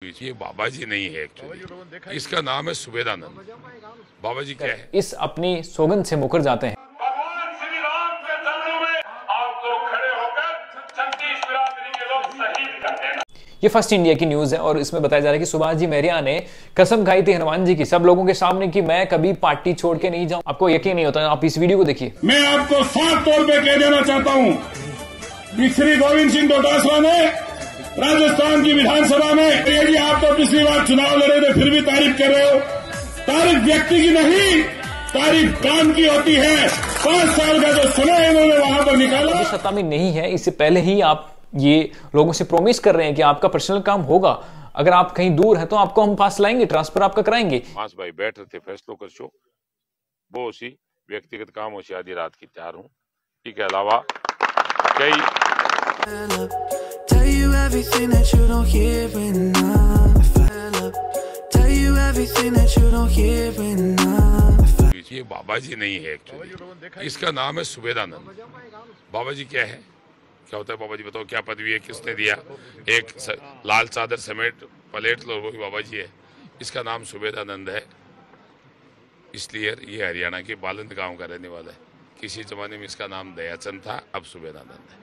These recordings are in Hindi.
ये बाबा जी नहीं है एक्चुअली, इसका नाम है सुबेदानंद। बाबा जी क्या है? इस अपनी सौगंध से मुकर जाते हैं। भगवान श्री राम के चरणों में आप लोग खड़े होकर 36 बिरादरी के लोग शहीद कर देना। ये फर्स्ट इंडिया की न्यूज है और इसमें बताया जा रहा है कि सुभाष जी महरिया ने कसम खाई थी हनुमान जी की सब लोगों के सामने कि मैं कभी पार्टी छोड़ के नहीं जाऊं। आपको यकीन नहीं होता, आप इस वीडियो को देखिए। मैं आपको साफ तौर पे कह देना चाहता हूं कि श्री गोविंद सिंह डोटासरा ने राजस्थान की विधानसभा में, यदि आप तो पिछली बार चुनाव लड़े थे फिर भी तारीफ कर रहे हो, तारीफ व्यक्ति की नहीं, तारीफ काम की होती है। 5 साल का जो समय इन्होंने वहां पर निकाला, सत्ता में नहीं है, इससे पहले ही आप ये लोगों से प्रोमिस कर रहे हैं कि आपका पर्सनल काम होगा, अगर आप कहीं दूर हैं तो आपको हम पास लाएंगे, ट्रांसफर आपका कराएंगे। मास भाई बैठ रहे थे फैसलों कर शो, वो उसी व्यक्तिगत कामों से आधी रात की तैयार हूँ। इसके अलावा कई ये बाबा जी नहीं है एक्चुअली, इसका नाम है सुबेदानंद। बाबा जी क्या है? क्या होता है बाबा जी? बताओ क्या पदवी है, किसने दिया? एक लाल चादर समेत पलेट लो, वही बाबा जी है। इसका नाम सुबेदानंद है, इसलिए ये हरियाणा के बालंद गांव का रहने वाला है। किसी जमाने में इसका नाम दयाचंद था, अब सुबेदानंद है।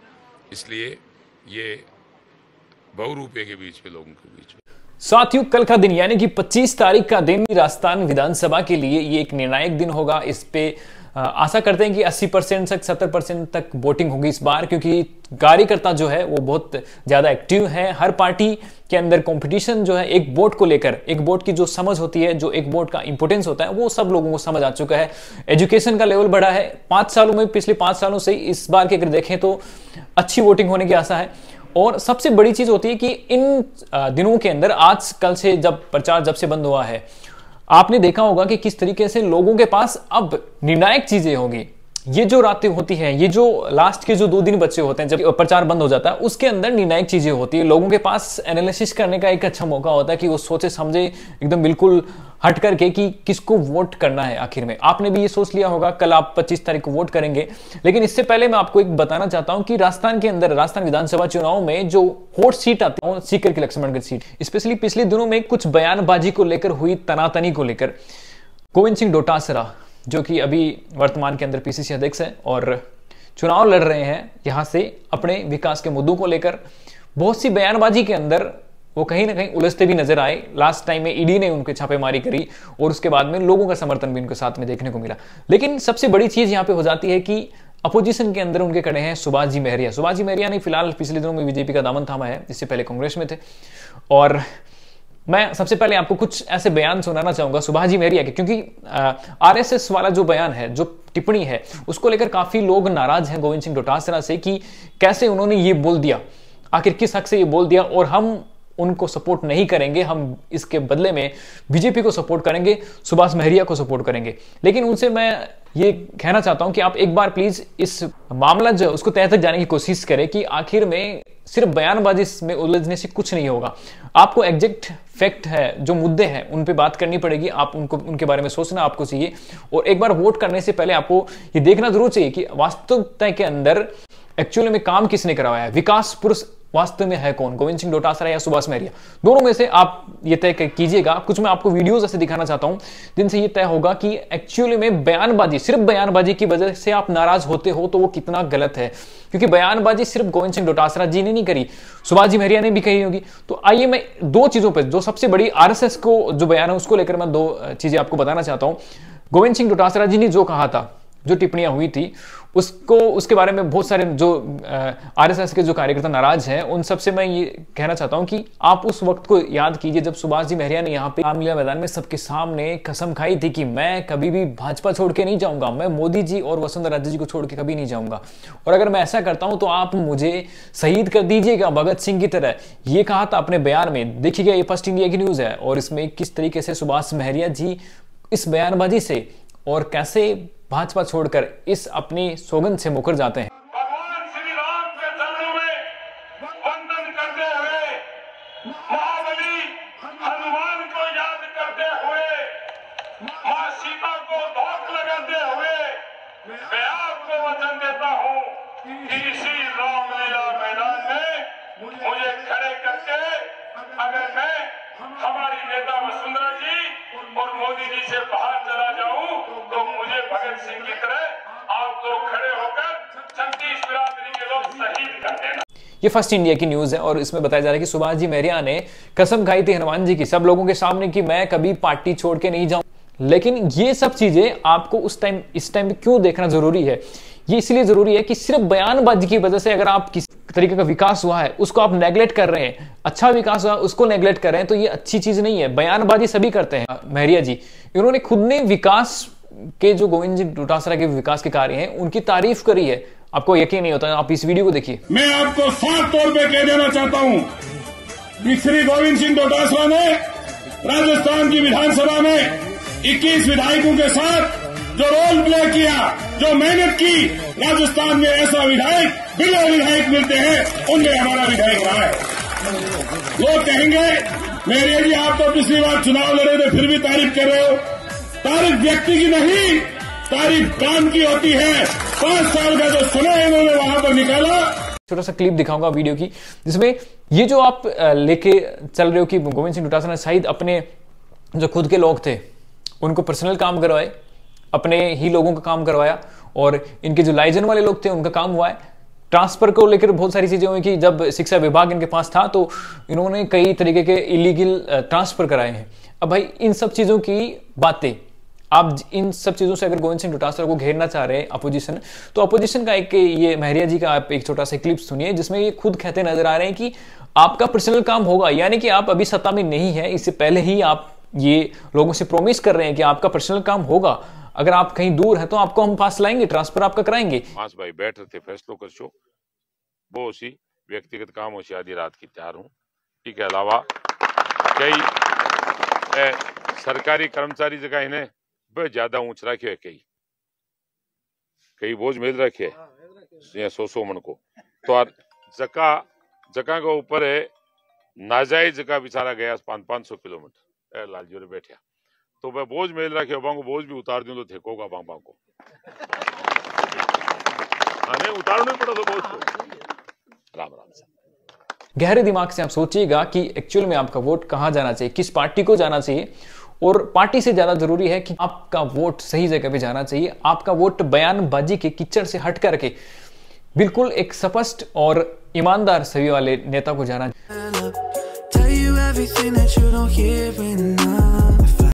इसलिए ये बहुरूपये के बीच में, लोगों के बीच में। साथियों, कल का दिन यानी कि 25 तारीख का दिन राजस्थान विधानसभा के लिए ये एक निर्णायक दिन होगा। इस पे आशा करते हैं कि 80% तक 70% तक वोटिंग होगी इस बार, क्योंकि कार्यकर्ता जो है वो बहुत ज्यादा एक्टिव है। हर पार्टी के अंदर कंपटीशन जो है एक वोट को लेकर, एक वोट की जो समझ होती है, जो एक वोट का इंपोर्टेंस होता है, वो सब लोगों को समझ आ चुका है। एजुकेशन का लेवल बढ़ा है 5 सालों में, पिछले 5 सालों से इस बार की अगर देखें तो अच्छी वोटिंग होने की आशा है। और सबसे बड़ी चीज होती है कि इन दिनों के अंदर, आज कल से जब प्रचार जब से बंद हुआ है, आपने देखा होगा कि किस तरीके से लोगों के पास अब निर्णायक चीजें होंगी। ये जो रातें होती हैं, ये जो लास्ट के जो 2 दिन बचे होते हैं जब प्रचार बंद हो जाता है, उसके अंदर निर्णायक चीजें होती है। लोगों के पास एनालिसिस करने का एक अच्छा मौका होता है कि वो सोचे समझे एकदम बिल्कुल हट करके कि किसको वोट करना है। आखिर में आपने भी ये सोच लिया होगा, कल आप 25 तारीख को वोट करेंगे। लेकिन इससे पहले मैं आपको एक बताना चाहता हूं कि राजस्थान के अंदर, राजस्थान विधानसभा चुनाव में जो हॉट सीट आती है, सीकर की लक्ष्मणगढ़ सीट, स्पेशली पिछले दिनों में कुछ बयानबाजी को लेकर हुई तनातनी को लेकर गोविंद सिंह डोटासरा, जो कि अभी वर्तमान के अंदर पीसीसी अध्यक्ष है और चुनाव लड़ रहे हैं यहां से अपने विकास के मुद्दों को लेकर, बहुत सी बयानबाजी के अंदर वो कहीं ना कहीं उलझते भी नजर आए। लास्ट टाइम में ईडी ने उनके छापेमारी करी और उसके बाद में लोगों का समर्थन भी उनके साथ में देखने को मिला। लेकिन सबसे बड़ी चीज यहां पे हो जाती है कि अपोजिशन के अंदर उनके खड़े हैं सुभाष जी महरिया। सुभाष जी महरिया ने फिलहाल पिछले दिनों में बीजेपी का दामन थामा है, इससे पहले कांग्रेस में थे। और मैं सबसे पहले आपको कुछ ऐसे बयान सुनाना चाहूंगा सुभाष जी महरिया के, क्योंकि आरएसएस वाला जो बयान है, जो टिप्पणी है, उसको लेकर काफी लोग नाराज हैं गोविंद सिंह डोटासरा से कि कैसे उन्होंने ये बोल दिया, आखिर किस हक से ये बोल दिया, और हम उनको सपोर्ट नहीं करेंगे, हम इसके बदले में बीजेपी को सपोर्ट करेंगे, सुभाष महरिया को सपोर्ट करेंगे। लेकिन उनसे मैं ये कहना चाहता हूं कि आप एक बार प्लीज इस मामला जो उसको तह तक जाने की कोशिश करें कि आखिर में सिर्फ बयानबाजी में उलझने से कुछ नहीं होगा। आपको एग्जैक्ट फैक्ट है, जो मुद्दे हैं उन पे बात करनी पड़ेगी। आप उनको, उनके बारे में सोचना आपको चाहिए। और एक बार वोट करने से पहले आपको ये देखना जरूर चाहिए कि वास्तविकता के अंदर एक्चुअली में काम किसने करवाया है, विकास पुरुष वास्तव में है कौन, गोविंद सिंह डोटासरा या सुभाष महरिया। दोनों में से आप ये तय कीजिएगा। कुछ मैं आपको वीडियोस ऐसे दिखाना चाहता हूं जिनसे ये तय होगा कि एक्चुअली में बयानबाजी, सिर्फ बयानबाजी की वजह से आप नाराज होते हो तो वो कितना गलत है। क्योंकि बयानबाजी सिर्फ गोविंद सिंह डोटासरा जी ने नहीं करी, सुभाष जी महरिया ने भी कही होगी। तो आइए मैं 2 चीजों पर, जो सबसे बड़ी आरएसएस को जो बयान है उसको लेकर मैं 2 चीजें आपको बताना चाहता हूं। गोविंद सिंह डोटासरा जी ने जो कहा था, जो टिप्पणियां हुई थी, उसको, उसके बारे में बहुत सारे जो आरएसएस के जो कार्यकर्ता नाराज हैं, उन सबसे मैं ये कहना चाहता हूं कि आप उस वक्त को याद कीजिए जब सुभाष जी महरिया ने यहां पे रामलीला मैदान में सबके सामने कसम खाई थी कि मैं कभी भी भाजपा छोड़ के नहीं जाऊंगा, मैं मोदी जी और वसुंधरा राजे जी को छोड़ के कभी नहीं जाऊंगा, और अगर मैं ऐसा करता हूं तो आप मुझे शहीद कर दीजिएगा भगत सिंह की तरह। ये कहा था अपने बयान में। देखिएगा, ये फर्स्ट इंडिया की न्यूज है और इसमें किस तरीके से सुभाष महरिया जी इस बयानबाजी से और कैसे भाजपा छोड़कर इस अपनी सौगंध से मुकर जाते हैं। भगवान श्री राम के चरणों में वंदन करते हुए, महाबली हनुमान को याद करते हुए, मां सीता को धोख लगाते हुए मैं आपको वचन देता हूं कि इसी रामलीला मैदान में मुझे खड़े करके अगर मैं हमारी नेता वसुंधरा जी और मोदी जी से बाहर चला जाऊं तो मुझे भगत सिंह की तरह आप लोग खड़े होकर 36 बिरादरी के लोग शहीद कर देना। ये फर्स्ट इंडिया की न्यूज है और इसमें बताया जा रहा है कि सुभाष जी महरिया ने कसम खाई थी हनुमान जी की सब लोगों के सामने कि मैं कभी पार्टी छोड़ के नहीं जाऊं। लेकिन ये सब चीजें आपको इस टाइम क्यों देखना जरूरी है? ये इसलिए जरूरी है कि सिर्फ बयानबाजी की वजह से अगर आप किसी तरीके का विकास हुआ है उसको आप नेगलेक्ट कर रहे हैं, अच्छा विकास हुआ उसको नेगलेक्ट कर रहे हैं, तो ये अच्छी चीज नहीं है। बयानबाजी सभी करते हैं। महरिया जी इन्होंने खुद ने विकास के जो गोविंद जी डोटासरा के विकास के कार्य हैं उनकी तारीफ करी है। आपको यकीन नहीं होता, आप इस वीडियो को देखिए। मैं आपको साफ तौर पे कह देना चाहता हूं कि श्री गोविंद सिंह डोटासरा ने राजस्थान की विधानसभा में 21 विधायकों के साथ जो रोल प्ले किया, जो मेहनत की, राजस्थान में ऐसा विधायक बिना विधायक मिलते हैं उनमें हमारा विधायक रहा है। लोग कहेंगे मेरे जी आप तो पिछली बार चुनाव लड़े थे फिर भी तारीफ कर रहे हो। तारीफ व्यक्ति की नहीं, तारीफ काम की होती है। 5 साल का जो समय इन्होंने वहां पर निकाला। छोटा सा क्लिप दिखाऊंगा वीडियो की जिसमें ये जो आप लेके चल रहे हो कि गोविंद सिंह डोटासरा ने शायद अपने जो खुद के लोग थे उनको पर्सनल काम करवाए, अपने ही लोगों का काम करवाया और इनके जो लाइजन वाले लोग थे उनका काम हुआ है। ट्रांसफर को लेकर बहुत सारी चीजें हुई कि जब शिक्षा विभाग इनके पास था तो इन्होंने कई तरीके के इलीगल ट्रांसफर कराए हैं। अब भाई इन सब चीजों की बातें, आप इन सब चीजों से अगर गोविंद सिंह डोटासरा को घेरना चाह रहे हैं अपोजिशन, तो अपोजिशन का एक ये महरिया जी का आप एक छोटा सा क्लिप सुनिए जिसमें ये खुद कहते नजर आ रहे हैं कि आपका पर्सनल काम होगा, यानी कि आप अभी सत्ता में नहीं है, इससे पहले ही आप ये लोगों से प्रोमिस कर रहे हैं कि आपका पर्सनल काम होगा, अगर आप कहीं दूर है तो आपको हम पास लाएंगे, ट्रांसफर आपका कराएंगे। पांच भाई बैठ रहे थे फैसलों कर शो वो उसी व्यक्तिगत काम हो आधी रात की तैयार हूँ। इसके अलावा कई सरकारी कर्मचारी जगह इन्हें बहुत ज्यादा ऊंच रखे है, कई बोझ मेल रखे है 100 मन को, तो जगह के ऊपर है नाजायज जगह बेचारा गया 500 किलोमीटर लाल जी बैठा तो वह बोझ मेल रखे बांगो बोझ भी उतार दूं तो थेकोगा बांग को नहीं उतारना पड़ा तो बोझ को। राम राम से गहरे दिमाग से आप सोचिएगा कि एक्चुअल में आपका वोट कहां जाना चाहिए, किस पार्टी को जाना चाहिए, और पार्टी से ज्यादा जरूरी है कि आपका वोट सही जगह पे जाना चाहिए। आपका वोट बयानबाजी के कीचड़ से हट करके बिल्कुल एक स्पष्ट और ईमानदार छवि वाले नेता को जाना चाहिए।